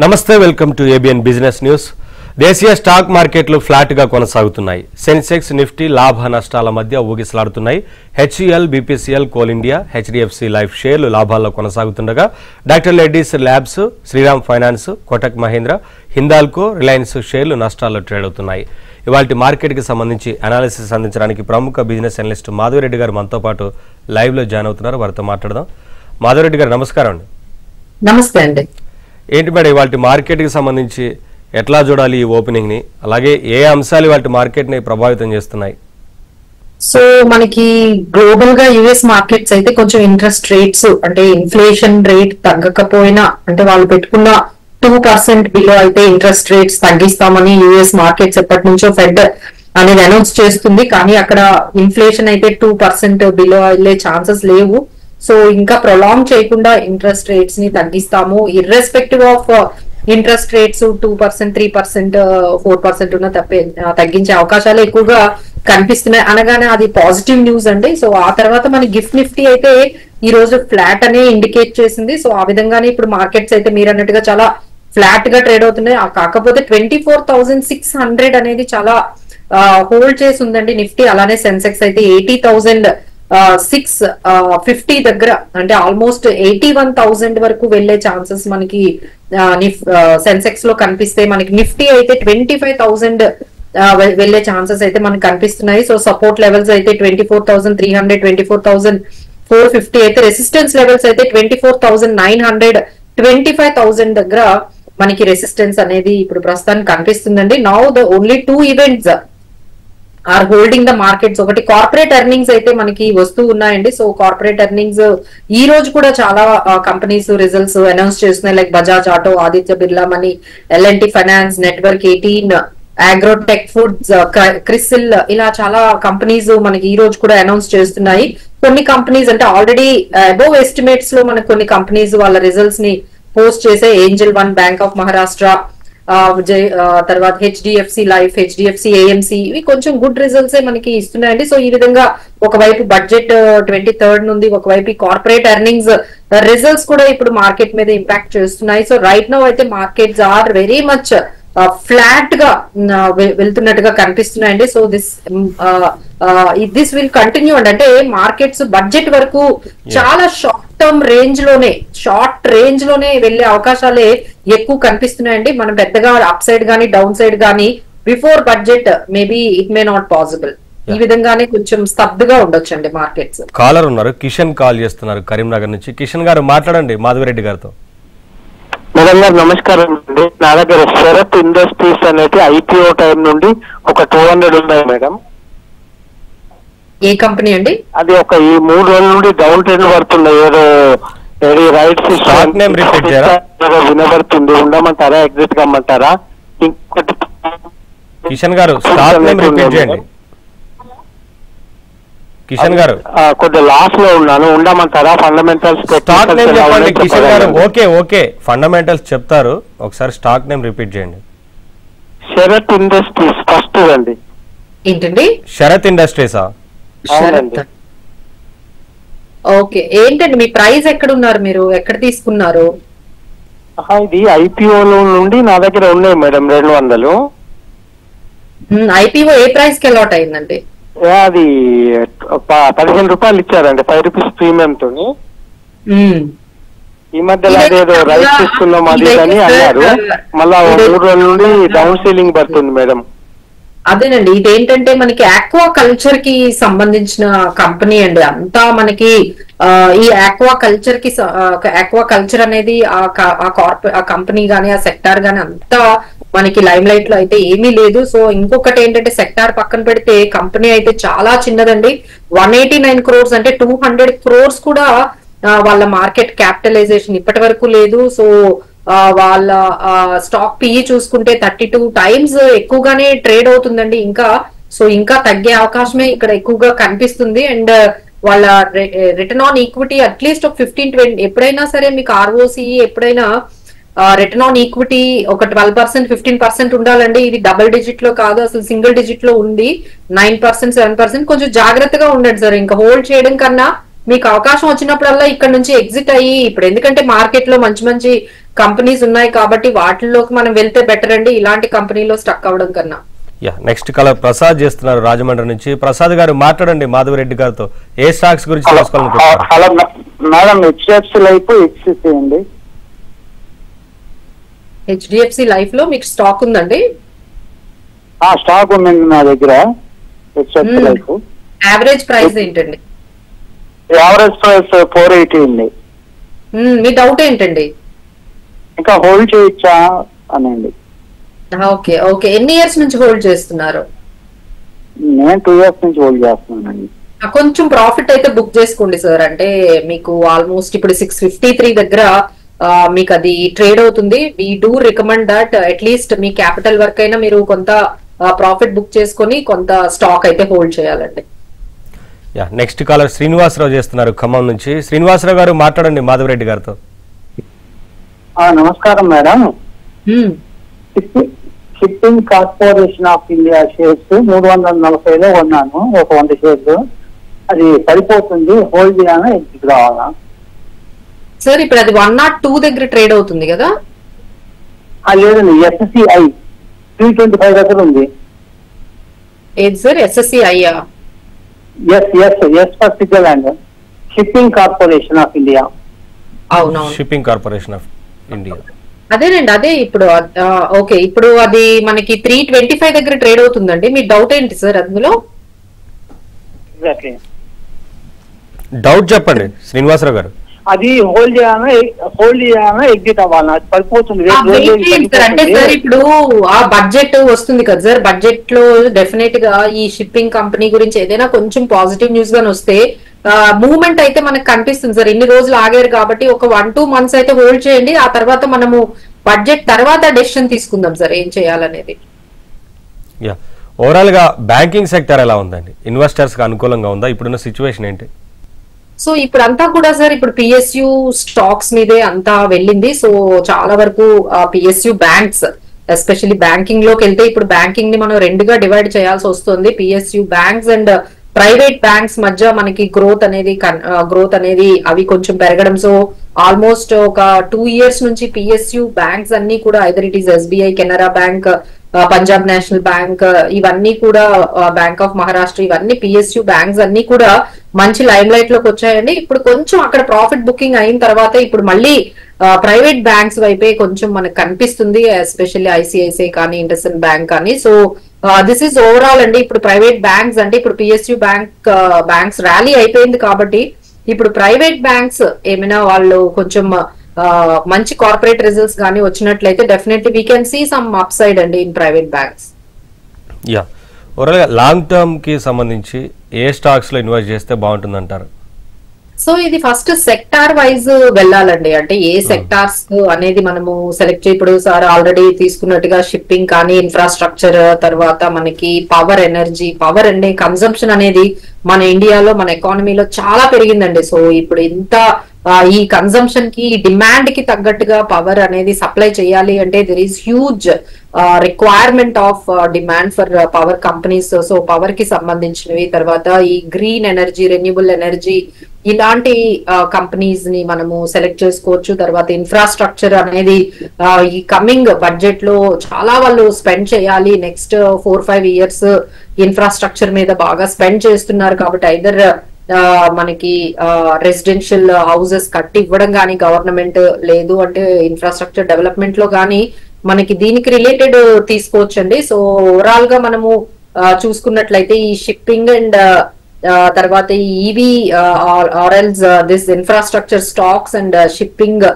నమస్తే welcome to ABN business news. దేశీయ stock మార్కెట్లు ఫ్లాట్ గా కొనసాగుతున్నాయి. సెన్సెక్స్ నిఫ్టీ లాభ నష్టాల మధ్య ఊగిసలాడుతున్నాయి. HEL, BPCL, Coal India, HDFC Life షేర్లు లాభాల్లో కొనసాగుతుండగా doctor Reddy's Labs, Shriram Finance, Kotak Mahindra, Hindalco, Reliance షేర్లు నష్టాల్లో ట్రేడ్ అవుతున్నాయి. ఇవాళ మార్కెట్కి సంబంధించి అనాలిసిస్ అందించడానికి ప్రముఖ బిజినెస్ అనలిస్ట్ మాధవరెడ్డి గారు మనతో పాటు లైవ్ లో జాయిన్ అవుతున్నారు. వారితో మాట్లాడదాం. మాధవరెడ్డి గారు నమస్కారం అండి. నమస్తే అండి. ఏంటి మేడం ఇవాళ మార్కెట్కి సంబంధించి ఎట్లా చూడాలి ఈ ఓపెనింగ్ ని, అలాగే ఏ అంశాలు ఇవాళ మార్కెట్ ని ప్రభావితం చేస్తున్నాయి? సో మనకి గ్లోబల్ గా యుఎస్ మార్కెట్స్ అయితే కొంచెం ఇంట్రెస్ట్ రేట్స్ అంటే ఇన్ఫ్లేషన్ రేట్ తగ్గకపోయినా అంటే వాళ్ళు పెట్టుకున్న 2% బిలో అయితే ఇంట్రెస్ట్ రేట్స్ తగ్గిస్తామని యుఎస్ మార్కెట్స్ ఎప్పటి నుంచో ఫెడ్ అనేది అనౌన్స్ చేస్తుంది. కానీ అక్కడ ఇన్ఫ్లేషన్ అయితే 2% బిలో వెళ్ళే ఛాన్సెస్ లేవు. సో ఇంకా ప్రొలాంగ్ చేయకుండా ఇంట్రెస్ట్ రేట్స్ ని తగ్గిస్తాము, ఇర్రెస్పెక్టివ్ ఆఫ్ ఇంట్రెస్ట్ రేట్స్ 2%, 3%, 4% ఉన్న తగ్గించే అవకాశాలు ఎక్కువగా కనిపిస్తున్నాయి అనగానే అది పాజిటివ్ న్యూస్ అండి. సో ఆ తర్వాత మన గిఫ్ట్ నిఫ్టీ అయితే ఈ రోజు ఫ్లాట్ అనే ఇండికేట్ చేసింది. సో ఆ విధంగానే ఇప్పుడు మార్కెట్స్ అయితే మీరు అన్నట్టుగా చాలా ఫ్లాట్ గా ట్రేడ్ అవుతున్నాయి. కాకపోతే 24,600 అనేది చాలా హోల్డ్ చేసి ఉందండి నిఫ్టీ. అలానే సెన్సెక్స్ అయితే 80,650 దగ్గర అంటే ఆల్మోస్ట్ 81,000 వరకు వెళ్లే ఛాన్సెస్ మనకి సెన్సెక్స్ లో కనిపిస్తే, మనకి నిఫ్టీ అయితే 25,000 వెళ్లే ఛాన్సెస్ అయితే మనకు కనిపిస్తున్నాయి. సో సపోర్ట్ లెవెల్స్ అయితే 24,300, 24,450 అయితే, రెసిస్టెన్స్ లెవెల్స్ అయితే 24,900, 25,000 దగ్గర మనకి రెసిస్టెన్స్ అనేది ఇప్పుడు ప్రస్తుతానికి కనిపిస్తుందండి. Now the only 2 events are holding the markets. ఒకటి కార్పొరేట్ ఎర్నింగ్స్ అయితే మనకి వస్తూ ఉన్నాయండి. సో కార్పొరేట్ ఎర్నింగ్స్ ఈ రోజు కూడా చాలా కంపెనీస్ రిజల్ట్స్ అనౌన్స్ చేస్తున్నాయి. Like Bajaj auto, Aditya Birla money, L N T finance, network 18, agrotech foods, Crisil, ఇలా చాలా కంపెనీస్ మనకి ఈ రోజు కూడా అనౌన్స్ చేస్తున్నాయి. కొన్ని కంపెనీస్ అంటే ఆల్రెడీ అబోవ్ ఎస్టిమేట్స్ లో మనకి కొన్ని కంపెనీస్ వాళ్ళ రిజల్ట్స్ ని పోస్ట్ చేసే, Angel one, bank of Maharashtra, తర్వాత హెచ్డిఎఫ్సి లైఫ్, హెచ్డిఎఫ్సి ఏఎంసి, ఇవి కొంచెం గుడ్ రిజల్ట్స్ మనకి ఇస్తున్నాయండి. సో ఈ విధంగా ఒకవైపు బడ్జెట్ 23rd నుండి, ఒకవైపు కార్పొరేట్ ఎర్నింగ్స్ రిజల్ట్స్ కూడా ఇప్పుడు మార్కెట్ మీద ఇంపాక్ట్ చేస్తున్నాయి. సో రైట్ నౌ అయితే markets are very much flat గా వెళ్తున్నట్టుగా కనిపిస్తున్నాయండి. సో దిస్ విల్ కంటిన్యూ అండి. అంటే మార్కెట్స్ బడ్జెట్ వరకు చాలా షార్ట్ టర్మ్ షార్ట్ రేంజ్ లోనే వెళ్లే అవకాశాలే ఎక్కువ కనిపిస్తున్నాయండి. మనం పెద్దగా అప్ సైడ్ గానీ డౌన్ సైడ్ గానీ before budget maybe it may not possible. ఈ విధంగానే కొంచెం స్తబ్దుగా ఉండొచ్చండి మార్కెట్స్. కాలర్ ఉన్నారు, కిషన్ కాల్ చేస్తున్నారు కరీంనగర్ నుంచి. కిషన్ గారు మాట్లాడండి మాధవరెడ్డి గారితో. మేడం గారు నమస్కారం అండి. నా దగ్గర శరత్ ఇండస్ట్రీస్ అనేది ఐపీఓ టైం నుండి ఒక 200 ఉన్నాయి మేడం. ఏ కంపెనీ అండి అది? ఒక ఈ 3 రోజుల నుండి డౌన్ ట్రెండ్ పడుతుంది. ఏదో రైట్స్ వినబడుతుంది. ఉండమంటారా, ఎగ్జిట్ కమ్మంటారా? ఇంకొకటి కిషన్ గారు స్టాక్ నేమ్ రిపీట్ చేయండి. కిషన్ గారు కొద్దిగా లాస్ లో ఉన్నాను, ఉండమంటారా? ఫండమెంటల్స్ స్టాక్ నేమ్ చెప్పండి కిషన్ గారు. ఓకే ఫండమెంటల్స్ చెప్తారు, ఒకసారి స్టాక్ నేమ్ రిపీట్ చేయండి. శరత్ ఇండస్ట్రీస్ ఫస్ట్ అండి. ఏంటండి? శరత్ ఇండస్ట్రీసా? ఓకే. ఏంటండి మీ ప్రైస్ ఎక్కడున్నారు, మీరు ఎక్కడ తీసుకున్నారు? ఇది ఐపీఓ నుండి నా దగ్గర ఉన్నాయి మేడం 200. ఐపీఓ ఏ ప్రైస్ కి అలాట్ అయిందండి? అది 15 రూపాయలు ఇచ్చారండి, 5 రూపీస్ ప్రీమియం తోని. ఈ మధ్యలో అదేదో రైట్ తీసుకున్నాం అది అని అన్నారు. మళ్ళా 3 రోజుల నుండి డౌన్ సీలింగ్ పడుతుంది మేడం. అదేనండి, ఇదేంటంటే మనకి ఆక్వా కల్చర్ కి సంబంధించిన కంపెనీ అండి. అంతా మనకి ఈ ఆక్వా కల్చర్ అనేది ఆ కంపెనీ గానీ ఆ సెక్టార్ గానీ అంతా మనకి లైమ్ లైట్ లో అయితే ఏమీ లేదు. సో ఇంకొకటి ఏంటంటే సెక్టార్ పక్కన పెడితే కంపెనీ అయితే చాలా చిన్నదండి. 189 crores అంటే 200 crores కూడా వాళ్ళ మార్కెట్ క్యాపిటలైజేషన్ ఇప్పటి వరకు లేదు. సో వాళ్ళ స్టాక్ పిఈ చూసుకుంటే 32 times ఎక్కువగానే ట్రేడ్ అవుతుందండి ఇంకా. సో ఇంకా తగ్గే అవకాశమే ఇక్కడ ఎక్కువగా కనిపిస్తుంది. అండ్ వాళ్ళ రిటర్న్ ఆన్ ఈక్విటీ అట్లీస్ట్ ఒక 15-20, ఎప్పుడైనా సరే మీకు ఆర్ఓసిఈ ఎప్పుడైనా రిటర్న్ ఆన్ ఈక్విటీ ఒక 12%, 15% ఉండాలండి. ఇది డబుల్ డిజిట్ లో కాదు, అసలు సింగిల్ డిజిట్ లో ఉంది. 9%, 7%. కొంచెం జాగ్రత్తగా ఉండండి సార్. ఇంకా హోల్డ్ చేయడం కన్నా మీకు అవకాశం వచ్చినప్పుడల్లా ఇక్కడ నుంచి ఎగ్జిట్ అయ్యి, ఇప్పుడు ఎందుకంటే మార్కెట్ లో మంచి మంచి కంపెనీస్ ఉన్నాయి కాబట్టి వాటిల్లోకి మనం వెళ్తే బెటర్ అండి, ఇలాంటి కంపెనీలో స్టక్ అవ్వడం కన్నా. నెక్స్ట్ కలర్ ప్రసాద్ చేస్తున్నారు రాజమండ్రి నుంచి. ప్రసాద్ గారు మాట్లాడండి మాధవరెడ్డి గారితో. ఏ స్టాక్స్ గురించి తెలుసుకోవాలనుకుంటున్నారు? Hello madam, HDFC life HCC అండి. హెచ్డిఎఫ్సి లైఫ్ లో మీకు స్టాక్ ఉందండి? స్టాక్ ఉందండి నా దగ్గర. హెచ్డిఎఫ్సి లైఫ్ యావరేజ్ ప్రైస్ ఏంటండి? యావరేజ్ ప్రైస్ 480 ఉంది. మీ డౌట్ ఏంటండి? ఇంకా హోల్డ్ చేయొచ్చా అనండి. ఓకే ఓకే, ఎన్ని ఇయర్స్ నుంచి హోల్డ్ చేస్తున్నారు? నేను 2 years నుంచి హోల్డ్ చేస్తున్నానండి. కొంచెం ప్రాఫిట్ అయితే బుక్ చేసుకోండి సార్. అంటే మీకు ఆల్మోస్ట్ ఇప్పుడు 653 దగ్గర మీకు అది ట్రేడ్ అవుతుంది. We do recommend that at least me capital work అయినా మీరు కొంత ప్రాఫిట్ బుక్ చేసుకొని కొంత స్టాక్ అయితే హోల్డ్ చేయాలండి. నెక్స్ట్ కాలర్ శ్రీనివాసరావు చేస్తున్నారు ఖమ్మం నుంచి. శ్రీనివాసరావు గారు మాట్లాడండి మాధవరెడ్డి గారితో. నమస్కారం madam. Shipping Corporation of India shares 340లో కొన్నాను, ఒక 100 షేర్స్. అది సరిపోతుంది, హోల్డ్ చేయాలా, ఎగ్జిట్ కావాలా? సార్ ఇప్పుడు అది 102 దగ్గర ట్రేడ్ అవుతుంది కదా? లేదండి, ఎస్ఎస్సిఐ 325 దగ్గర ఉంది. ఏది sir SSCI? S for Switzerland, Shipping Corporation of India. అవునవును, షిప్పింగ్ కార్పొరేషన్ ఆఫ్ ఇండియా. అదేనండి, అదే ఇప్పుడు ఓకే. ఇప్పుడు అది మనకి 325 దగ్గర ట్రేడ్ అవుతుందండి. మీ డౌట్ ఏంటి సార్ అందులో? డౌట్ చెప్పండి శ్రీనివాసరావు గారు. అది హోల్డ్ చేయాలా ఎగ్జిట్ అవ్వాలా? సరిపోతుంది అంటే సార్ ఇప్పుడు ఆ బడ్జెట్ వస్తుంది కదా సార్, బడ్జెట్ లో డెఫినెట్ గా ఈ షిప్పింగ్ కంపెనీ గురించి ఏదైనా కొంచెం పాజిటివ్ న్యూస్ గాని వస్తే మూవ్మెంట్ అయితే మనకు కనిపిస్తుంది సార్. ఇన్ని రోజులు ఆగారు కాబట్టి ఒక 1-2 months అయితే హోల్డ్ చేయండి. ఆ తర్వాత మనము బడ్జెట్ తర్వాత డెసిషన్ తీసుకుందాం సార్ ఏం చేయాలనేది. ఓవరాల్ గా బ్యాంకింగ్ సెక్టర్ ఎలా ఉందండి? ఇన్వెస్టర్స్ కి అనుకూలంగా ఉందా? ఇప్పుడున్న సిచ్యువేషన్ ఏంటి? సో ఇప్పుడు అంతా కూడా సార్ ఇప్పుడు పిఎస్యు స్టాక్స్ మీదే అంతా వెళ్ళింది. సో చాలా వరకు పిఎస్యు బ్యాంక్స్ ఎస్పెషల్లీ బ్యాంకింగ్ లోకి వెళ్తే ఇప్పుడు బ్యాంకింగ్ ని మనం రెండుగా డివైడ్ చేయాల్సి వస్తుంది. PSU banks and private banks మధ్య మనకి గ్రోత్ అనేది అవి కొంచెం పెరగడం. సో ఆల్మోస్ట్ ఒక 2 years నుంచి పిఎస్యు బ్యాంక్స్ అన్ని కూడా either it is SBI, Canara bank, Punjab national bank, ఇవన్నీ కూడా బ్యాంక్ ఆఫ్ మహారాష్ట్ర, ఇవన్నీ పిఎస్యు బ్యాంక్స్ అన్ని కూడా మంచి లైమ్ లైట్ లోకి వచ్చాయండి. ఇప్పుడు కొంచెం అక్కడ ప్రాఫిట్ బుకింగ్ అయిన తర్వాత ఇప్పుడు మళ్ళీ ప్రైవేట్ బ్యాంక్స్ వైపే కొంచెం మనకు కనిపిస్తుంది, ఎస్పెషల్లీ ఐసిఐసిఐ కానీ ఇండస్ఇండ్ బ్యాంక్ కానీ. సో దిస్ ఈస్ ఓవరాల్ అండి. ఇప్పుడు ప్రైవేట్ బ్యాంక్స్ అంటే ఇప్పుడు పిఎస్యు బ్యాంక్స్ ర్యాలీ అయిపోయింది కాబట్టి ఇప్పుడు ప్రైవేట్ బ్యాంక్స్ ఏమైనా వాళ్ళు కొంచెం మంచి కార్పొరేట్ రిజల్ట్స్ కానీ వచ్చినట్లయితే definitely we can see some up side అండి ఇన్ ప్రైవేట్ బ్యాంక్స్. ఓవరాల్ గా లాంగ్ టర్మ్ కి సంబంధించి ఏ స్టాక్స్ లో ఇన్వెస్ట్ చేస్తే బాగుంటుంది అంటారు? సో ఇది ఫస్ట్ సెక్టార్ వైజ్ వెళ్ళాలండి. అంటే ఏ సెక్టార్స్ అనేది మనము సెలెక్ట్ ఇప్పుడు సార్ ఆల్రెడీ తీసుకున్నట్టుగా షిప్పింగ్ కానీ, ఇన్ఫ్రాస్ట్రక్చర్, తర్వాత మనకి పవర్ అనే కన్సంప్షన్ అనేది మన ఇండియాలో మన ఎకానమీలో చాలా పెరిగిందండి. సో ఇప్పుడు ఇంత ఈ కన్సంప్షన్ కి డిమాండ్ కి తగ్గట్టుగా పవర్ అనేది సప్లై చేయాలి అంటే there is huge requirement of demand for power companies. So power కి సంబంధించినవి, తర్వాత ఈ గ్రీన్ ఎనర్జీ, రెన్యూబుల్ ఎనర్జీ, ఇలాంటి కంపెనీస్ ని మనము సెలెక్ట్ చేసుకోవచ్చు. తర్వాత ఇన్ఫ్రాస్ట్రక్చర్ అనేది ఈ కమింగ్ బడ్జెట్ లో చాలా వాళ్ళు స్పెండ్ చేయాలి. నెక్స్ట్ 4-5 years ఇన్ఫ్రాస్ట్రక్చర్ మీద బాగా స్పెండ్ చేస్తున్నారు కాబట్టి ఐదర్ మనకి రెసిడెన్షియల్ హౌసెస్ కట్టి ఇవ్వడం కానీ గవర్నమెంట్, లేదు అంటే ఇన్ఫ్రాస్ట్రక్చర్ డెవలప్మెంట్ లో కానీ మనకి దీనికి రిలేటెడ్ తీసుకోవచ్చండి. సో ఓవరాల్ గా మనము చూసుకున్నట్లయితే ఈ షిప్పింగ్ అండ్ తర్వాత ఈ ఈవీ ఆర్ఎల్స్ this infrastructure stocks and shipping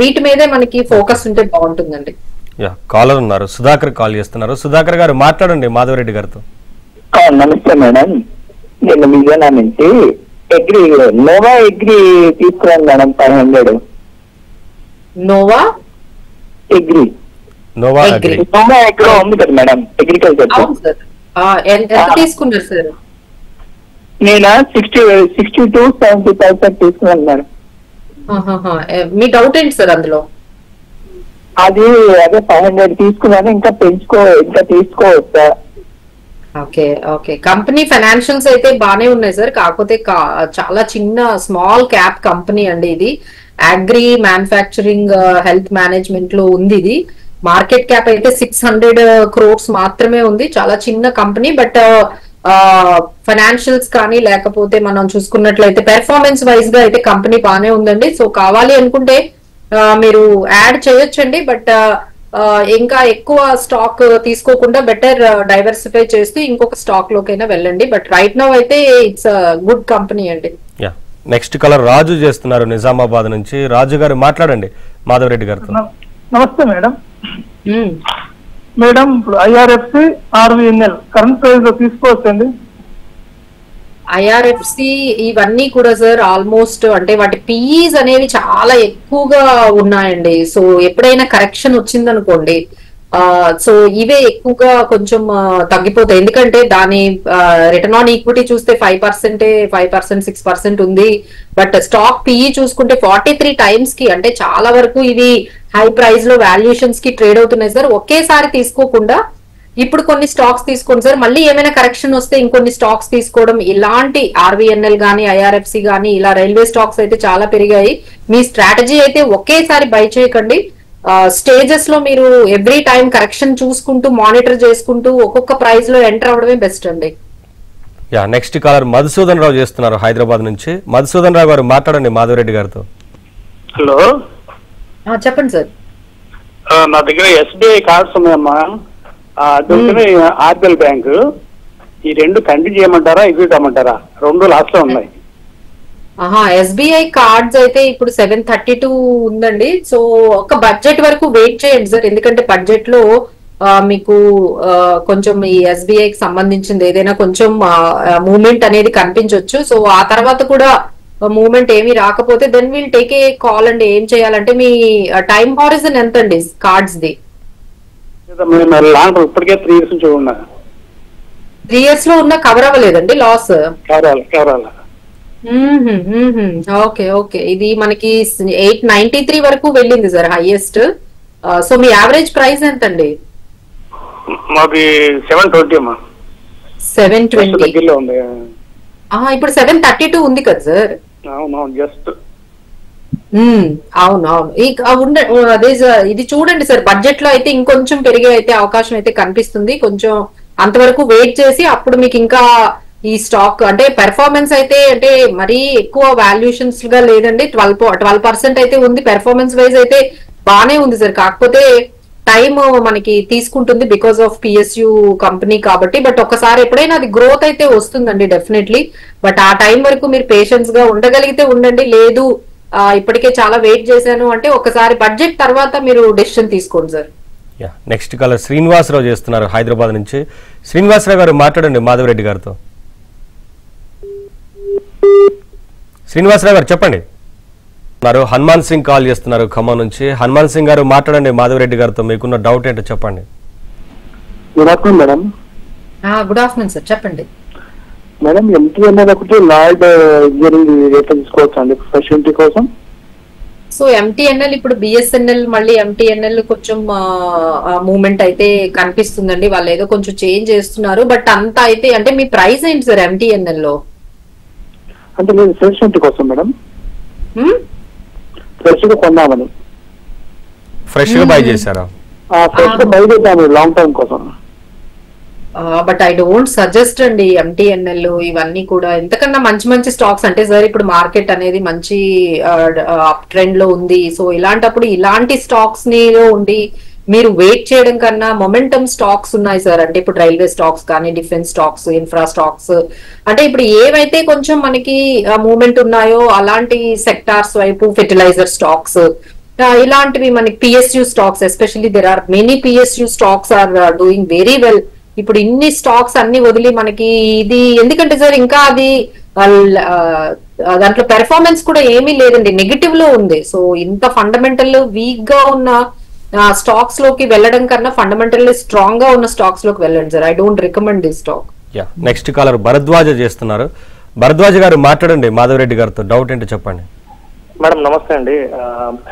వీటి మీదే మనకి ఫోకస్ ఉంటే బాగుంటుందండి. కాలర్ ఉన్నారు, సుధాకర్ కాల్ చేస్తున్నారు. సుధాకర్ గారు మాట్లాడండి మాధవరెడ్డి గారితో. నమస్తే మేడం, నేను మిజోనా నుంచి నోవా ఎగ్రీ తీసుకురాను మేడం. 500 నోవా ఎగ్రీ ఉంది కదా మేడం, అగ్రికల్చర్. ఎంత తీసుకున్నారు సార్? నేను 60-70,000 తీసుకున్నాను మేడం. మీ డౌట్ ఏంటి సార్ అందులో? అదే 500 తీసుకున్నాను, ఇంకా తీసుకోవచ్చా? ఓకే కంపెనీ ఫైనాన్షియల్స్ అయితే బానే ఉన్నాయి సార్. కాకపోతే చాలా చిన్న స్మాల్ క్యాప్ కంపెనీ అండి ఇది. అగ్రి మ్యానుఫ్యాక్చరింగ్ హెల్త్ మేనేజ్మెంట్ లో ఉంది ఇది. మార్కెట్ క్యాప్ అయితే 600 crores మాత్రమే ఉంది, చాలా చిన్న కంపెనీ. బట్ ఫైనాన్షియల్స్ కానీ లేకపోతే మనం చూసుకున్నట్లయితే పెర్ఫార్మెన్స్ వైజ్ గా అయితే కంపెనీ బాగానే ఉందండి. సో కావాలి అనుకుంటే మీరు యాడ్ చేయొచ్చండి. బట్ ఇంకా ఎక్కువ స్టాక్ తీసుకోకుండా బెటర్ డైవర్సిఫై చేస్తూ ఇంకొక స్టాక్ లోకైనా వెళ్ళండి. బట్ రైట్ నౌ అయితే ఇట్స్ గుడ్ కంపెనీ అండి. నెక్స్ట్ కలర్ రాజు చేస్తున్నారు నిజామాబాద్ నుంచి. రాజు గారు మాట్లాడండి మాధవరెడ్డి గారితో. నమస్తే మేడం. మేడం ఇప్పుడు ఐఆర్ఎఫ్సి ఆర్వీఎన్ఎల్ కరెంట్ ప్రైస్ లో తీసుకోవచ్చండి? ఐఆర్ఎఫ్సి ఇవన్నీ కూడా సార్ ఆల్మోస్ట్ అంటే వాటి పిఈస్ అనేవి చాలా ఎక్కువగా ఉన్నాయండి. సో ఎప్పుడైనా కరెక్షన్ వచ్చిందనుకోండి, సో ఇవే ఎక్కువగా కొంచెం తగ్గిపోతాయి. ఎందుకంటే దాని రిటర్న్ ఆన్ ఈక్విటీ చూస్తే 5%, 6% ఉంది. బట్ స్టాక్ పిఈ చూసుకుంటే 43 times కి, అంటే చాలా వరకు ఇవి హై ప్రైస్ లో వాల్యుయేషన్స్ కి ట్రేడ్ అవుతున్నాయి సార్. ఒకేసారి తీసుకోకుండా ఇప్పుడు కొన్ని స్టాక్స్ తీసుకోండి సార్, మళ్ళీ ఏమైనా కరెక్షన్ వస్తే ఇంకొన్ని స్టాక్స్ తీసుకోవడం. ఇలాంటి ఆర్వీఎన్ఎల్ గానీ ఐఆర్ఎఫ్సి గానీ ఇలా రైల్వే స్టాక్స్ అయితే చాలా పెరిగాయి. మీ స్ట్రాటజీ అయితే ఒకేసారి బై చేయకండి. స్టేజెస్ లో మీరు ఎవ్రీ టైం కరెక్షన్ చూసుకుంటూ మానిటర్ చేసుకుంటూ ఒక్కొక్క ప్రైస్ లో ఎంటర్ అవడమే బెస్ట్ అండి. నెక్స్ట్ కాలర్ మధుసూదన్ రావు చేస్తున్నారు హైదరాబాద్ నుంచి. మధుసూదన్ రావు గారు మాట్లాడండి మాధవరెడ్డి గారితో. హలో, చెప్పండి సార్. నా దగ్గర ఎస్బీఐ కార్డ్స్ ఉన్నాయమ్మా, ఆర్బిఎల్ బ్యాంక్. ఈ రెండు కంటిన్యూ చేయమంటారా, ఎగ్జిట్ అమ్మంటారా? 2 లాస్ట్ లో ఉన్నాయి. ఎస్బీఐ కార్డ్స్ అయితే ఇప్పుడు 732 ఉందండి. సో ఒక బడ్జెట్ వరకు వెయిట్ చేయండి సార్, ఎందుకంటే బడ్జెట్ లో మీకు కొంచెం ఈ ఎస్బీఐకి సంబంధించింది ఏదైనా కొంచెం మూవ్మెంట్ అనేది కనిపించవచ్చు. సో ఆ తర్వాత కూడా మూవ్మెంట్ ఏమీ రాకపోతే then will take a call అండి. ఏం చేయాలంటే మీ టైం హారిజన్ ఎంత అండి కార్డ్స్ ది? ఇప్పటికే 3 years నుంచి ఉన్నా. 3 years లో ఉన్న కవర్ అవ్వలేదండి లాస్? Okay okay. ఇది మనకి 893 వరకు వెళ్ళింది సార్ హైయెస్ట్. సో మీ యావరేజ్ ప్రైస్ ఎంత అండి? మాది 720 అమ్మా. 720 ఇప్పుడు 732 ఉంది కదా సార్? అవునవును, జస్ట్ అవునవును. అదే సార్, ఇది చూడండి సార్, బడ్జెట్ లో అయితే ఇంకొంచెం పెరిగే అయితే అవకాశం అయితే కనిపిస్తుంది. కొంచెం అంతవరకు వెయిట్ చేసి అప్పుడు మీకు ఇంకా ఈ స్టాక్ అంటే పెర్ఫార్మెన్స్ అయితే అంటే మరీ ఎక్కువ వాల్యుయేషన్స్ గా లేదండి. 12% అయితే ఉంది. పెర్ఫార్మెన్స్ వైజ్ అయితే బానే ఉంది సార్. కాకపోతే టైం మనకి తీసుకుంటుంది బికాస్ ఆఫ్ పిఎస్యు కంపెనీ కాబట్టి. బట్ ఒకసారి ఎప్పుడైనా అది గ్రోత్ అయితే వస్తుందండి డెఫినెట్లీ. బట్ ఆ టైం వరకు మీరు పేషెన్స్ గా ఉండగలిగితే ఉండండి. లేదు ఇప్పటికే చాలా వెయిట్ చేశాను అంటే ఒకసారి బడ్జెట్ తర్వాత మీరు డెసిషన్ తీసుకోండి సార్. నెక్స్ట్ కాలర్ శ్రీనివాసరావు చేస్తున్నారు హైదరాబాద్ నుంచి. శ్రీనివాసరావు గారు మాట్లాడండి మాధవరెడ్డి గారితో. శ్రీనివాసరావు గారు చెప్పండి. హనుమాన్ సింగ్ కాల్ చేస్తున్నారు ఖమ్మం నుంచి. హనుమాన్ సింగ్ గారు మాట్లాడండి మాధవరెడ్డి గారితో, మీకున్న డౌట్ ఏంటో చెప్పండి. Good afternoon madam. Good afternoon sir, చెప్పండి. మేడం ఎంటీఎన్ఎల్ ఒకటి లార్డ్ ఇంజనీరింగ్ రేట్ తీసుకోవచ్చు అండి స్పెషాలిటీ కోసం? సో ఎంటీఎన్ఎల్ ఇప్పుడు బిఎస్ఎన్ఎల్ మళ్ళీ ఎంటీఎన్ఎల్ కొంచెం మూవ్మెంట్ అయితే కనిపిస్తుందండి. వాళ్ళు ఏదో కొంచెం చేంజ్ చేస్తున్నారు. బట్ అంతా అయితే అంటే మీ ప్రైస్ ఏంటి సార్ ఎంటీఎన్ఎల్ లో? అంటే నేను స్పెషాలిటీ కోసం మేడం, ఫ్రెష్ గా కొన్నామని. ఫ్రెష్ గా బై చేశారా? ఫ్రెష్ గా బై చేద్దాము లాంగ్ టర్మ్ కోసం. బట్ ఐ డోంట్ సజెస్ట్ అండి ఎంటీఎన్ఎల్ ఇవన్నీ కూడా. ఎంతకన్నా మంచి మంచి స్టాక్స్ అంటే సార్ ఇప్పుడు మార్కెట్ అనేది మంచి అప్ ట్రెండ్ లో ఉంది. సో ఇలాంటప్పుడు ఇలాంటి స్టాక్స్ ని ఉండి మీరు వెయిట్ చేయడం కన్నా మొమెంటమ్ స్టాక్స్ ఉన్నాయి సార్. అంటే ఇప్పుడు రైల్వే స్టాక్స్ కానీ, డిఫెన్స్ స్టాక్స్, ఇన్ఫ్రా స్టాక్స్, అంటే ఇప్పుడు ఏవైతే కొంచెం మనకి మూవ్మెంట్ ఉన్నాయో అలాంటి సెక్టార్స్ వైపు, ఫెర్టిలైజర్ స్టాక్స్ ఇలాంటివి మనకి PSU stocks, especially there are many PSU stocks are doing very well. ఇప్పుడు ఇన్ని స్టాక్స్ అన్ని వదిలి మనకి ఇది ఎందుకంటే సార్ ఇంకా అది దాంట్లో పెర్ఫార్మెన్స్ కూడా ఏమీ లేదండి, నెగిటివ్ లో ఉంది. సో ఇంత ఫండమెంటల్ వీక్ గా ఉన్న స్టాక్స్ లోకి వెళ్ళడం కన్నా ఫండమెంటల్లీ స్ట్రాంగ్ గా ఉన్న స్టాక్స్ లోకి వెళ్ళండి sir. I don't recommend this stock. Next caller Bharadwaj చేస్తున్నారు. భరద్వాజ గారు మాట్లాడండి మాధవరెడ్డి గారితో, డౌట్ ఏంటో చెప్పండి. మేడం నమస్తే అండి.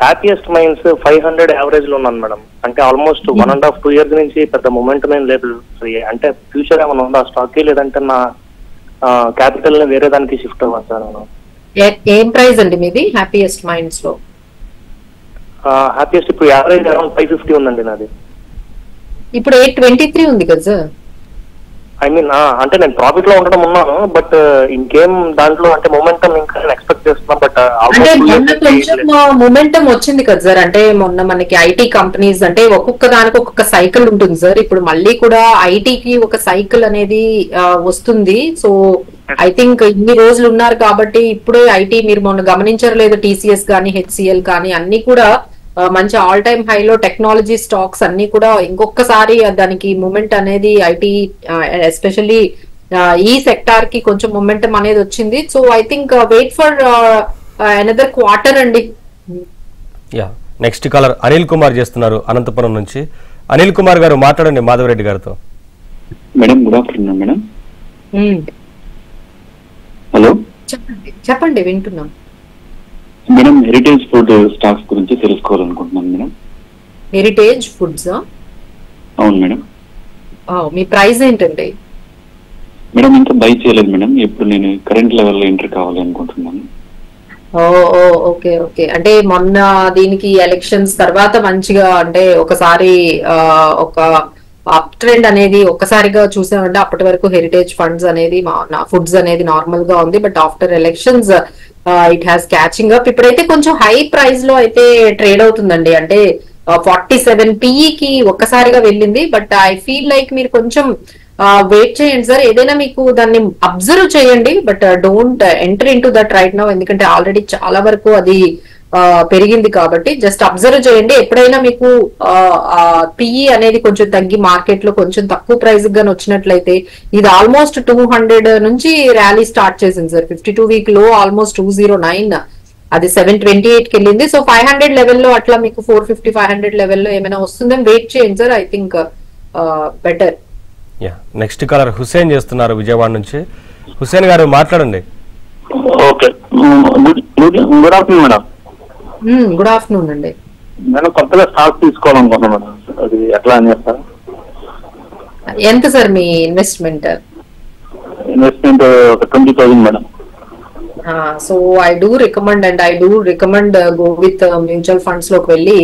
హ్యాపీయెస్ట్ మైన్స్ 500 యావరేజ్ లో ఉన్నాను మేడం. అంటే ఆల్మోస్ట్ 1.5-2 years నుంచి పెద్ద మొమెంటం ఏం లేదు. అంటే ఫ్యూచర్ ఏమైనా ఉందా స్టాక్ కి, లేదంటే నా క్యాపిటల్ ని వేరే దానికి షిఫ్ట్ అవ్వచ్చు సార్? ఏం ప్రైస్ అండి మీది హ్యాపీయెస్ట్ మైండ్స్ లో? హ్యాపీయెస్ట్ ఇప్పుడు యావరేజ్ అరౌండ్ 550 ఉందండి నాది. ఇప్పుడు 823 ఉంది కదా సార్. ఐ మీన్ అంటే నేను ప్రాఫిట్ లో ఉండడం ఉన్నాను, బట్ ఇంకేం దాంట్లో అంటే మొమెంటం ఇంకా నేను ఎక్స్పెక్ట్ చేస్తున్నాను. బట్ అంటే మొన్న కొంచెం మొమెంటం వచ్చింది కదా సార్. అంటే మొన్న మనకి ఐటీ కంపెనీస్ అంటే ఒక్కొక్క దానికి ఒక్కొక్క సైకిల్ ఉంటుంది సార్. ఇప్పుడు మళ్ళీ కూడా ఐటీకి ఒక సైకిల్ అనేది వస్తుంది. సో ఐ థింక్ ఇన్ని రోజులు ఉన్నారు కాబట్టి ఇప్పుడే ఐటీ మీరు మొన్న గమనించారు లేదు, టీసీఎస్ కానీ హెచ్సిఎల్ కానీ అన్ని కూడా మంచి ఆల్ టైమ్ హైలో టెక్నాలజీ స్టాక్స్ అన్ని కూడా ఇంకొకసారి దానికి మూమెంట్ అనేది ఐటీ ఎస్పెషల్లీ ఈ సెక్టార్ కి కొంచెం మొమెంటం అనేది వచ్చింది. So I think wait for another quarter అండి. Yeah, next caller Anil Kumar చేస్తున్నారు అనంతపురం నుంచి. అనిల్ కుమార్ గారు మాట్లాడండి మాధవరెడ్డి గారితో. Madam good afternoon madam. Hello చెప్పండి వింటున్నాం మేడం. హెరిటేజ్ ఫుడ్ స్టాక్స్ గురించి తెలుసుకోవాలనుకుంటున్నాను మేడం. Heritage Foods? అవును మేడం. మీ ప్రైస్ ఏంటండి? మేడం ఇంకా బై చేయలేదు మేడం, ఇప్పుడు నేను కరెంట్ లెవెల్లో ఎంటర్ కావాలి అనుకుంటున్నాను. Okay okay. అంటే మొన్న దీనికి ఎలక్షన్స్ తర్వాత మంచిగా అంటే ఒకసారి ఒక అప్ ట్రెండ్ అనేది ఒక్కసారిగా చూసామంటే అప్పటి వరకు హెరిటేజ్ ఫండ్స్ అనేది ఫుడ్స్ అనేది నార్మల్ గా ఉంది. But after elections it has catching up. ఇప్పుడైతే కొంచెం హై ప్రైస్ లో అయితే ట్రేడ్ అవుతుందండి. అంటే 47 PE ఒక్కసారిగా వెళ్ళింది. బట్ ఐ ఫీల్ లైక్ మీరు కొంచెం వెయిట్ చేయండి సార్. ఏదైనా మీకు దాన్ని అబ్జర్వ్ చేయండి, but don't enter in to that right now. ఎందుకంటే ఆల్రెడీ చాలా వరకు అది పెరిగింది కాబట్టి జస్ట్ అబ్జర్వ్ చేయండి. ఎప్పుడైనా మీకు పిఈ అనేది కొంచెం తగ్గి మార్కెట్ లో కొంచెం తక్కువ ప్రైస్ గాని వచ్చినట్లయితే, ఇది ఆల్మోస్ట్ 200 నుంచి ర్యాలీ స్టార్ట్ చేసింది సార్. 52 వీక్ లో ఆల్మోస్ట్ 209, అది 728 కి వెళ్ళింది. సో 500 లెవెల్లో అట్లా మీకు 450 500 లెవెల్లో ఏమైనా వస్తుందని వెయిట్ చేయండి sir. I think better. Yeah, next caller Hussain చేస్తున్నారు విజయవాడ నుంచి. హుసేన్ గారు మాట్లాడండి. Okay, good afternoon madam. Good afternoon అండి. నేను కొత్తగా స్టాక్ తీసుకోవాలనుకుంటున్నాను మేడం, అది ఎట్లా అని చెప్తారా? ఎంత సార్ మీ ఇన్వెస్ట్మెంట్? ఇన్వెస్ట్మెంట్ ఒక 20,000 madam. So I do recommend go with mutual funds లోకి వెళ్ళి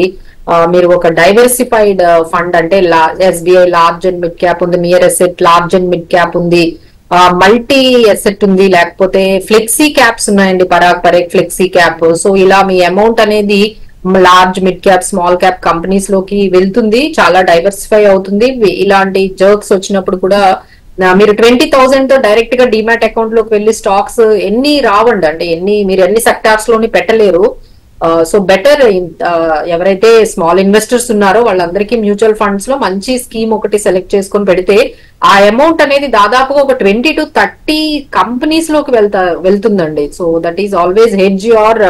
మీరు ఒక డైవర్సిఫైడ్ ఫండ్ అంటే SBI large and mid cap ఉంది, near asset large and mid cap ఉంది, మల్టీ ఎసెట్ ఉంది, లేకపోతే ఫ్లెక్సీ క్యాప్స్ ఉన్నాయండి, పరాగ్ ఫ్లెక్సీ క్యాప్. సో ఇలా మీ అమౌంట్ అనేది large mid cap small cap companies లోకి వెళ్తుంది, చాలా డైవర్సిఫై అవుతుంది. ఇలాంటి జర్క్స్ వచ్చినప్పుడు కూడా మీరు 20,000 తో డైరెక్ట్ గా డిమాట్ అకౌంట్ లోకి వెళ్ళి స్టాక్స్ ఎన్ని రావండి, అంటే మీరు ఎన్ని సెక్టార్స్ లోని పెట్టలేరు. సో బెటర్ ఎవరైతే స్మాల్ ఇన్వెస్టర్స్ ఉన్నారో వాళ్ళందరికీ మ్యూచువల్ ఫండ్స్ లో మంచి స్కీమ్ ఒకటి సెలెక్ట్ చేసుకొని పెడితే ఆ అమౌంట్ అనేది దాదాపుగా ఒక 20 to 30 కంపెనీస్ లోకి వెళ్తుందండి. So that is always hedge your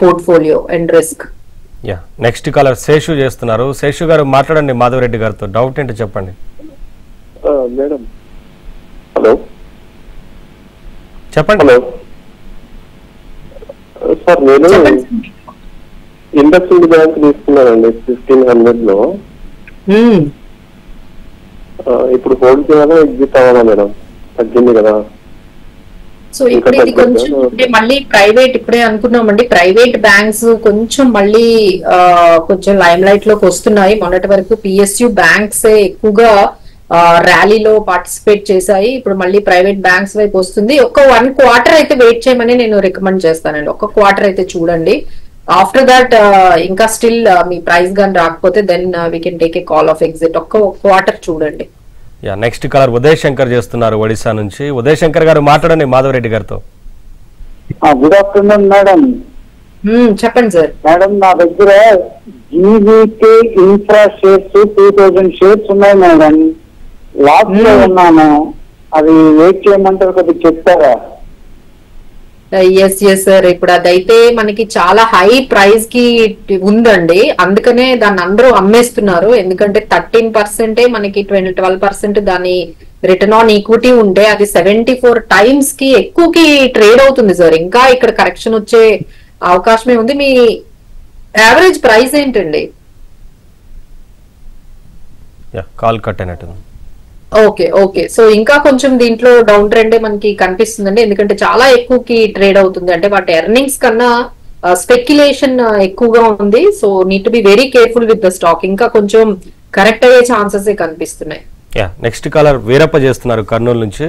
portfolio and risk. Yeah, next caller Seshu చేస్తున్నారు. శేషు గారు మాట్లాడండి మాధవరెడ్డి గారితో. డౌట్ ఏంటి చెప్పండి. మేడం హలో చెప్పండి. హలో సార్, నేను ఇండస్ఇండ్ బ్యాంక్ తీసుకున్నానండి 1500 లో. ఇప్పుడు హోల్డ్ చేయాలా ఎగ్జిట్ అవ్వాలా మేడం? తగ్గింది కదా. సో ఇప్పుడు ఇది కొంచెం అంటే మళ్ళీ ప్రైవేట్, ఇప్పుడే అనుకున్నామండి, ప్రైవేట్ బ్యాంక్స్ కొంచెం మళ్ళీ కొంచెం లైమ్ లైట్ లోకి వస్తున్నాయి. మొన్నటి వరకు పిఎస్యు బ్యాంక్స్ ఎక్కువగా ర్యాలీలో పార్టిసిపేట్ చేశాయి. ఇప్పుడు మళ్ళీ ప్రైవేట్ బ్యాంక్స్ వైపు వస్తుంది. ఒక 1 క్వార్టర్ అయితే వెయిట్ చేయమని నేను రికమెండ్ చేస్తానండి. ఒక క్వార్టర్ అయితే చూడండి. ఆఫ్టర్ దాట్ ఇంకా స్టిల్ మీ ప్రైస్ గాని రాకపోతే then we can take a call of exit. ఒక క్వార్టర్ చూడండి. Yeah, next caller Uday Shankar చేస్తున్నారు ఒడిశా నుంచి. ఉదయ్ శంకర్ గారు మాట్లాడండి మాధవరెడ్డి గారితో. Good afternoon madam. చెప్పండి సార్. మేడం, నా దగ్గర జీవీకే ఇన్ఫ్రా షేర్స్ 2000 షేర్స్ ఉన్నాయి మేడం. లాస్ట్ లో ఉన్నాను, అది వెయిట్ చేయమంటారు కొద్దిగా చెప్తారా? Yes sir. ఇప్పుడు అదైతే మనకి చాలా హై ప్రైస్ కి ఉందండి, అందుకనే దాన్ని అందరూ అమ్మేస్తున్నారు. ఎందుకంటే 13% మనకి 12% దాని రిటర్న్ ఆన్ ఈక్విటీ ఉంటే అది 74 times కి ఎక్కువకి ట్రేడ్ అవుతుంది సార్. ఇంకా ఇక్కడ కరెక్షన్ వచ్చే అవకాశమే ఉంది. మీ యావరేజ్ ప్రైస్ ఏంటండి? కాల్ కట్ అయినట్టు. ఓకే. సో ఇంకా కొంచెం దీంట్లో డౌన్ ట్రెండే మనకి కనిపిస్తుందండి, ఎందుకంటే చాలా ఎక్కువకి ట్రేడ్ అవుతుంది. అంటే వాటి ఎర్నింగ్స్ కన్నా స్పెక్యులేషన్ ఎక్కువగా ఉంది. So need to be very careful with the stock. ఇంకా కొంచెం కరెక్ట్ అయ్యే ఛాన్సెస్ కనిపిస్తున్నాయి. నెక్స్ట్ కాలర్ వీరప్ప చేస్తున్నారు కర్నూలు నుంచి.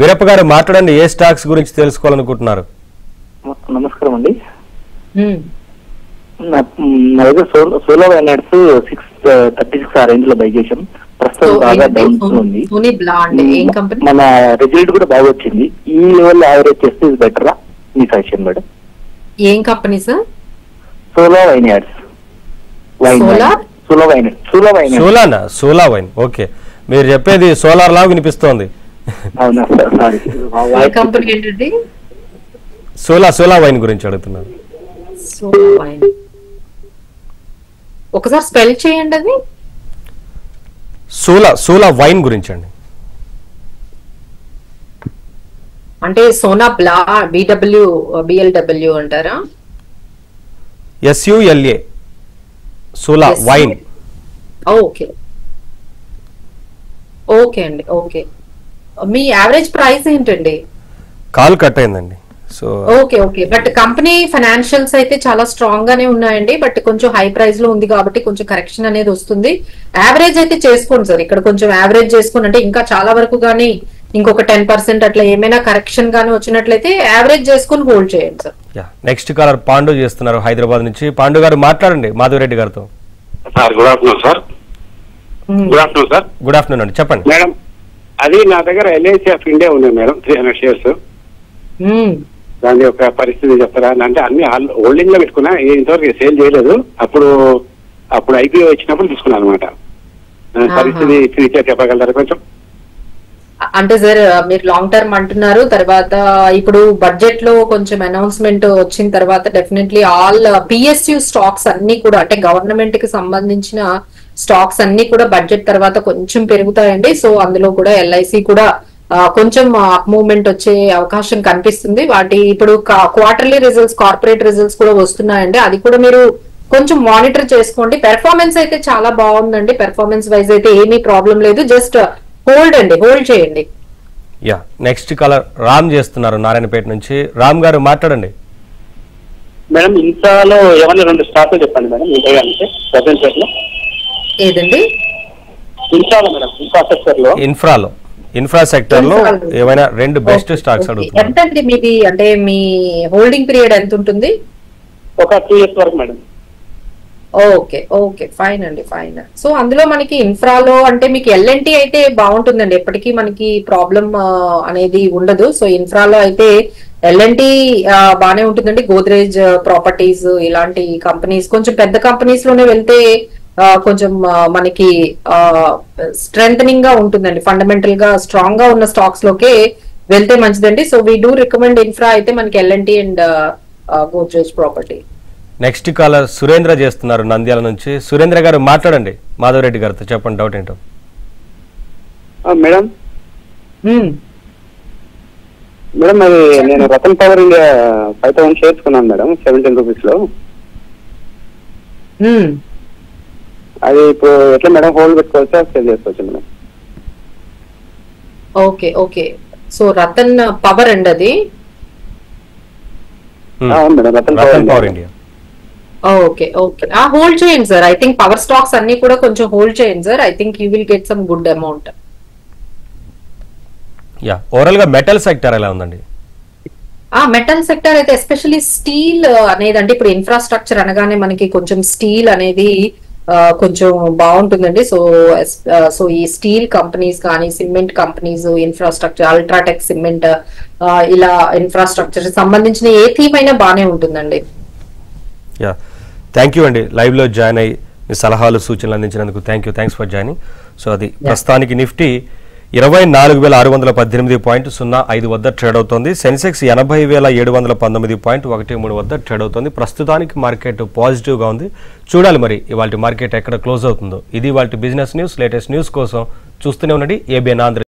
వీరప్ప గారు మాట్లాడండి, ఏ స్టాక్స్ గురించి తెలుసుకోవాలనుకుంటున్నారు? నమస్కారం అండి. Hmm. నా దగ్గర సోలో వైనట్స్ 636 ఆ రేంజ్ లో బై చేసాం. ప్రస్తుతం బాగా డౌన్ ఉంది. ఏం కంపెనీ? మన రిజల్ట్ కూడా బాగా వచ్చింది. ఈ లెవెల్ యావరేజ్ చేస్తే ఇది బెటరా? మీ సజెషన్ మేడం. ఏం కంపెనీ సార్? సోలో వైనట్స్. Sula wine. ఓకే, మీరు చెప్పేది సోలార్ లా వినిపిస్తోంది. అవునా సార్? సారీ. కంపెనీ ఏంటండి? సోలా వైన్ గురించి అడుగుతున్నారు. సోలా వైన్ ఒకసారి స్పెల్ చేయండి. అది సోలా వైన్ గురించి అండి. అంటే సోనా బ్లా BLW అంటారా? SULA Sula wine. Okay okay అండి. ఓకే, మీ యావరేజ్ ప్రైస్ ఏంటండి? కాల్ కట్ అయిందండి. So okay okay, but company financials అయితే చాలా స్ట్రాంగ్ గానే ఉన్నాయండి. బట్ కొంచెం హై ప్రైస్ లో ఉంది కాబట్టి కొంచెం కరెక్షన్ అనేది వస్తుంది. యావరేజ్ అయితే చేసుకోండి సార్. ఇక్కడ కొంచెం యావరేజ్ చేసుకోండి, అంటే ఇంకా చాలా వరకు గానీ ఇంకొక 10% అట్లా ఏమైనా కరెక్షన్ గానీ వచ్చినట్లయితే యావరేజ్ చేసుకుని హోల్డ్ చేయండి సార్. నెక్స్ట్ కాలర్ పాండు చేస్తున్నారు హైదరాబాద్ నుంచి. పాండు గారు మాట్లాడండి మాధవరెడ్డి గారితో. Sir good afternoon sir. Good afternoon sir. Good afternoon అండి, చెప్పండి మేడం. అది నా దగ్గర LIC ఆఫ్ ఇండియా ఉన్నాయి మేడం, 300 షేర్స్. దాని యొక్క పరిస్థితి చెప్తారా? అంటే అన్ని హోల్డింగ్ లో పెట్టుకున్నా, ఇంతవరకు సేల్ చేయలేదు. అప్పుడు IPO వచ్చినప్పుడు తీసుకున్నాను అనమాట. పరిస్థితి ఫ్యూచర్ చెప్పగలరా కొంచెం? అంటే సార్ మీరు లాంగ్ టర్మ్ అంటున్నారు, తర్వాత ఇప్పుడు బడ్జెట్ లో కొంచెం అనౌన్స్మెంట్ వచ్చిన తర్వాత డెఫినెట్లీ ఆల్ PSU స్టాక్స్ అన్ని కూడా, అంటే గవర్నమెంట్ కి సంబంధించిన స్టాక్స్ అన్ని కూడా బడ్జెట్ తర్వాత కొంచెం పెరుగుతాయండి. సో అందులో కూడా LIC కూడా కొంచెం అప్ మూవ్మెంట్ వచ్చే అవకాశం కనిపిస్తుంది. వాటి ఇప్పుడు క్వార్టర్లీ రిజల్ట్స్, కార్పొరేట్ రిజల్ట్స్ కూడా వస్తున్నాయండి. అది కూడా మీరు కొంచెం మానిటర్ చేసుకోండి. పెర్ఫార్మెన్స్ అయితే చాలా బాగుందండి. పెర్ఫార్మెన్స్ వైజ్ అయితే ఏమీ ప్రాబ్లం లేదు. జస్ట్ హోల్డ్ చేయండి. నెక్స్ట్ కాలర్ రామ్ చేస్తున్నారు నారాయణపేట నుంచి. రామ్ గారు మాట్లాడండి. మేడం ఇన్ఫ్రాలో ఏమన్నా 2 స్టాక్లు చెప్పండి మేడం. అంటే ప్రజెంట్ రేట్ లో ఏదండి? ఇన్ఫ్రాలో మేడం, ఇన్ఫ్రా సెక్టర్ లో ఏమైనా 2 బెస్ట్ స్టాక్స్ అడుగుతున్నారు. ఎంతండి మీది? అంటే మీ హోల్డింగ్ పీరియడ్ ఎంత ఉంటుంది? ఒక 2 years వరకు మేడం. ఓకే ఓకే, ఫైన్ అండి, ఫైన్. సో అందులో మనకి ఇన్ఫ్రాలో అంటే మీకు L&T అయితే బాగుంటుందండి. ఎప్పటికీ మనకి ప్రాబ్లం అనేది ఉండదు. సో ఇన్ఫ్రాలో అయితే L&T బానే ఉంటుందండి. గోద్రేజ్ ప్రాపర్టీస్ ఇలాంటి కంపెనీస్, కొంచెం పెద్ద కంపెనీస్ లోనే వెళ్తే కొంచెం మనకి స్ట్రెంథనింగ్ గా ఉంటుందండి. ఫండమెంటల్ గా స్ట్రాంగ్ గా ఉన్న స్టాక్స్ లోకే వెళ్తే మంచిదండి. So we do recommend infra అయితే మనకి L&T and Godrej property. Next caller Surendra చేస్తున్నారు నంద్యాల నుంచి. సురేంద్ర గారు మాట్లాడండి మాధవరెడ్డి గారితో, చెప్పండి డౌట్ ఏంటో. మేడం అది నేను రతన్ పవర్ ఇండియా 5000 షేర్స్ కొన్నాను మేడం, 17 రూపీస్ లో. అది ఇప్పుడు ఎట్లా మేడం, హోల్డ్ పెట్టుకోవచ్చా, సేల్ చేసుకోవచ్చా madam? Okay okay, so Ratan Power అండి అది. Madam Ratan Power India. Okay okay, hold చేయండి sir. I think power stocks అన్ని కూడా కొంచెం హోల్డ్ చేయండి sir. I think you will get some good amount. Overall గా మెటల్ సెక్టర్ ఎలా ఉందండి? మెటల్ సెక్టర్ అయితే ఎస్పెషల్లీ స్టీల్ అనేది, అంటే ఇప్పుడు ఇన్ఫ్రాస్ట్రక్చర్ అనగానే మనకి కొంచెం స్టీల్ అనేది కొంచెం బాగుంటుందండి. సో ఈ స్టీల్ కంపెనీస్ కానీ, cement companies, infrastructure, UltraTech cement, ఇలా ఇన్ఫ్రాస్ట్రక్చర్ సంబంధించిన ఏ థీమ్ అయినా బాగానే ఉంటుందండి. థ్యాంక్ యూ అండి, లైవ్ లో జాయిన్ అయ్యి మీ సలహాలు సూచనలు అందించినందుకు థ్యాంక్స్ ఫర్ జాయినింగ్. సో అది ప్రస్తుతానికి నిఫ్టీ 24,618.05 వద్ద ట్రేడ్ అవుతోంది. సెన్సెక్స్ 80,719.13 వద్ద ట్రేడ్ అవుతోంది. ప్రస్తుతానికి మార్కెట్ పాజిటివ్ గా ఉంది. చూడాలి మరి ఇవాళ మార్కెట్ ఎక్కడ క్లోజ్ అవుతుందో. ఇది ఇవాళ బిజినెస్ న్యూస్. లేటెస్ట్ న్యూస్ కోసం చూస్తూనే ఉండండి ABN ఆంధ్ర.